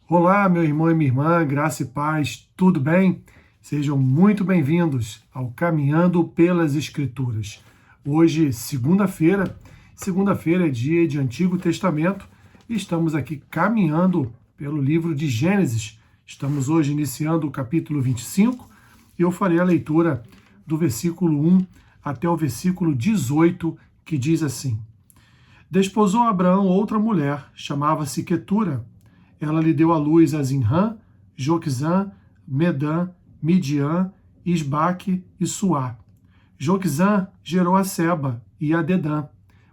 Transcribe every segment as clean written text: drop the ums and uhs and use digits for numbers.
Olá, meu irmão e minha irmã, graça e paz, tudo bem? Sejam muito bem-vindos ao Caminhando pelas Escrituras. Hoje, segunda-feira é dia de Antigo Testamento e estamos aqui caminhando pelo livro de Gênesis. Estamos hoje iniciando o capítulo 25 e eu farei a leitura do versículo 1 até o versículo 18, que diz assim: Desposou Abraão outra mulher, chamava-se Quetura. Ela lhe deu à luz a Zinrã, Joquizã, Medã, Midian, Isbaque e Suá. Joquizã gerou a Seba e a Dedã.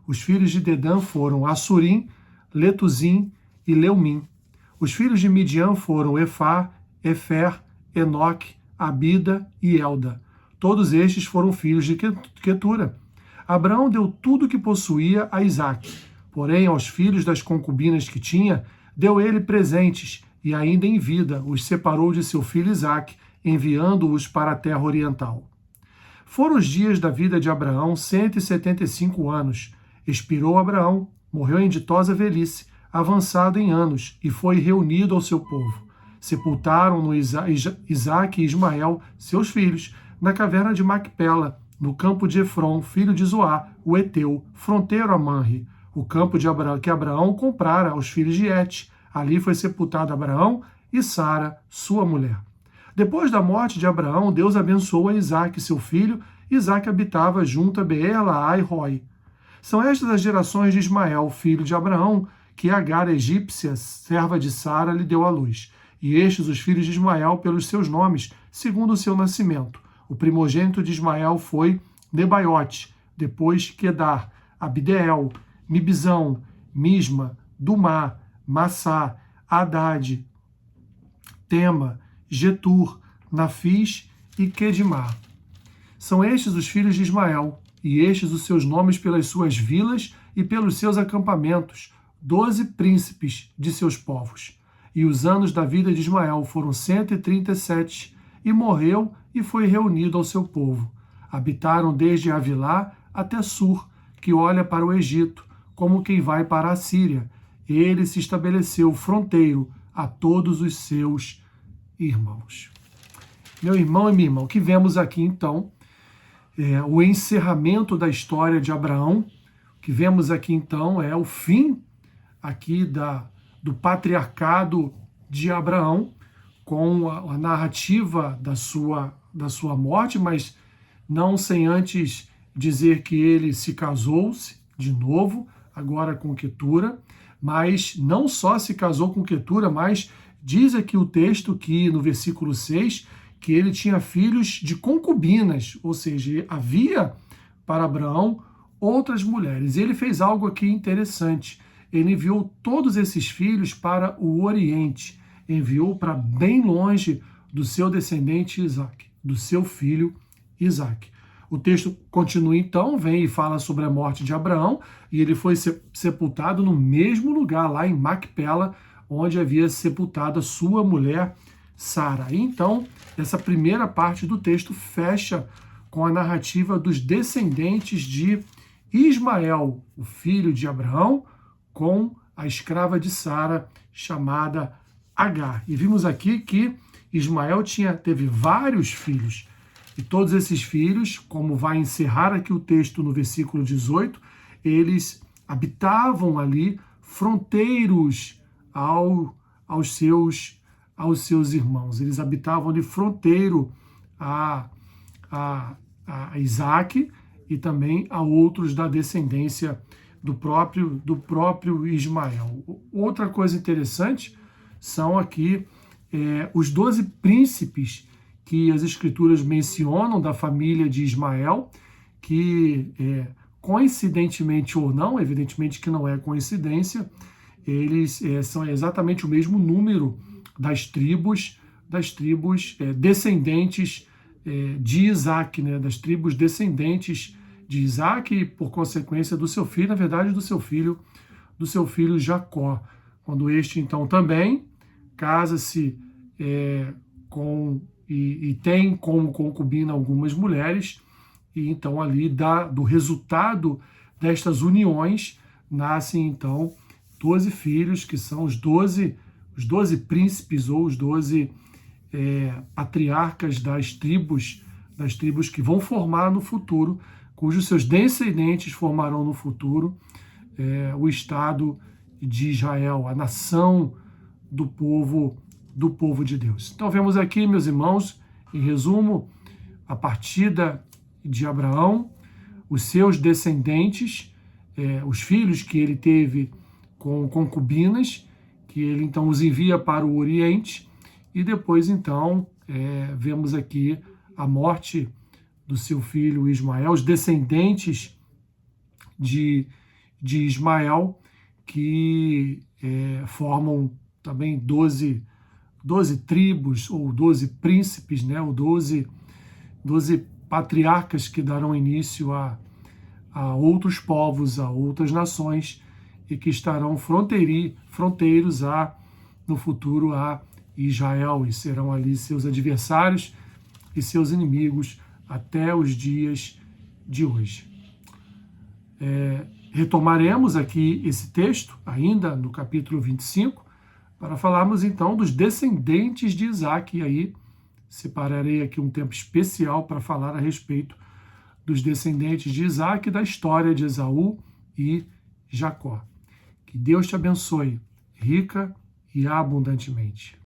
Os filhos de Dedã foram Assurim, Letuzim e Leumim. Os filhos de Midian foram Efá, Efer, Enoque, Abida e Elda. Todos estes foram filhos de Quetura. Abraão deu tudo o que possuía a Isaque. Porém, aos filhos das concubinas que tinha, deu ele presentes, e ainda em vida os separou de seu filho Isaque, enviando-os para a terra oriental. Foram os dias da vida de Abraão 175 anos. Expirou Abraão, morreu em ditosa velhice, avançado em anos, e foi reunido ao seu povo. Sepultaram-no Isaque e Ismael, seus filhos, na caverna de Macpela, no campo de Efron, filho de Zoá, o Eteu, fronteiro a Manre, o campo que Abraão comprara aos filhos de Et. Ali foi sepultado Abraão e Sara, sua mulher. Depois da morte de Abraão, Deus abençoou a Isaque, seu filho. Isaque habitava junto a Beer-Laai-Roi. São estas as gerações de Ismael, filho de Abraão, que Agar, egípcia, serva de Sara, lhe deu à luz. E estes os filhos de Ismael pelos seus nomes, segundo o seu nascimento. O primogênito de Ismael foi Nebaiote, depois Quedar, Abdeel, Mibzão, Misma, Dumá, Massá, Haddad, Tema, Getur, Nafis e Quedimá. São estes os filhos de Ismael, e estes os seus nomes pelas suas vilas e pelos seus acampamentos, 12 príncipes de seus povos. E os anos da vida de Ismael foram 137, e morreu e foi reunido ao seu povo. Habitaram desde Avilá até Sur, que olha para o Egito, como quem vai para a Síria. Ele se estabeleceu fronteiro a todos os seus irmãos. Meu irmão e minha irmã, o que vemos aqui então é o encerramento da história de Abraão. O que vemos aqui então é o fim aqui do patriarcado de Abraão, com a narrativa da sua morte, mas não sem antes dizer que ele se casou-se de novo, agora com Quetura, mas não só se casou com Quetura, mas diz aqui o texto que no versículo 6 que ele tinha filhos de concubinas, ou seja, havia para Abraão outras mulheres. E ele fez algo aqui interessante. Ele enviou todos esses filhos para o Oriente, enviou para bem longe do seu descendente Isaque, do seu filho Isaque. O texto continua então, vem e fala sobre a morte de Abraão, e ele foi sepultado no mesmo lugar, lá em Macpela, onde havia sepultado a sua mulher Sara. Então, essa primeira parte do texto fecha com a narrativa dos descendentes de Ismael, o filho de Abraão, com a escrava de Sara, chamada Agar. E vimos aqui que Ismael teve vários filhos. E todos esses filhos, como vai encerrar aqui o texto no versículo 18, eles habitavam ali fronteiros aos seus irmãos. Eles habitavam ali fronteiro a Isaque e também a outros da descendência do próprio Ismael. Outra coisa interessante são aqui os 12 príncipes que as escrituras mencionam da família de Ismael, que coincidentemente ou não, evidentemente que não é coincidência, eles são exatamente o mesmo número das tribos descendentes de Isaque, né, das tribos descendentes de Isaque e, por consequência, do seu filho, na verdade, do seu filho Jacó. Quando este, então, também casa-se e tem como concubina algumas mulheres, e então ali do resultado destas uniões nascem então 12 filhos, que são os 12 os 12 príncipes ou os 12 patriarcas das tribos que vão formar no futuro, cujos seus descendentes formarão no futuro o Estado de Israel, a nação do povo de Deus. Então vemos aqui, meus irmãos, em resumo, a partida de Abraão, os seus descendentes, os filhos que ele teve com concubinas, que ele então os envia para o Oriente, e depois então vemos aqui a morte do seu filho Ismael, os descendentes de Ismael, que formam também 12 tribos, ou 12 príncipes, né, ou 12 patriarcas que darão início a outros povos, a outras nações, e que estarão fronteiros no futuro a Israel, e serão ali seus adversários e seus inimigos até os dias de hoje. Retomaremos aqui esse texto, ainda no capítulo 25, para falarmos então dos descendentes de Isaac, e aí separarei aqui um tempo especial para falar a respeito dos descendentes de Isaac, da história de Esaú e Jacó. Que Deus te abençoe, rica e abundantemente.